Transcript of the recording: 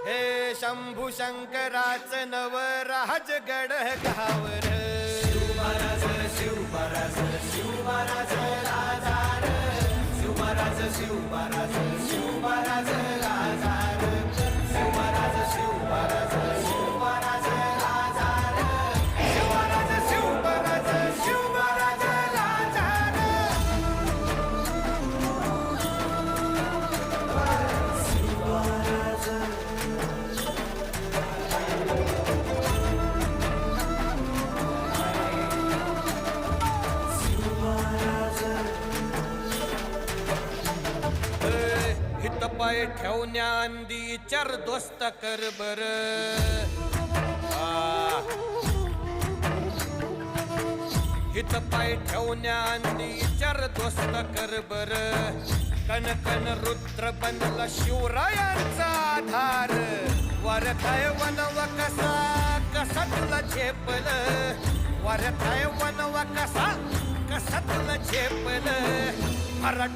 हे शंभू शंकराच नवराज गड गावर शिवमहाराज शिवमहाराज शिवमहाराज राजार शिवमहाराज शिवमहाराज शिवमहाराज राजार शिवमहाराज शिवमहाराज शिवमहाराज राजार शिवमहाराज शिवमहाराज शिवमहाराज राजार शिवमहाराज हित पाय ठेवण्या अंदी चार दोस्त कर बर हित पाय ठेवण्या अंदी चार दोस्त कर बर कन कन रुद्र बनला शिवरायांचा आधार वर काय वनव कसा कसा तुला झेपल वर काय वनव कसा कसा तुला झेपल मराठा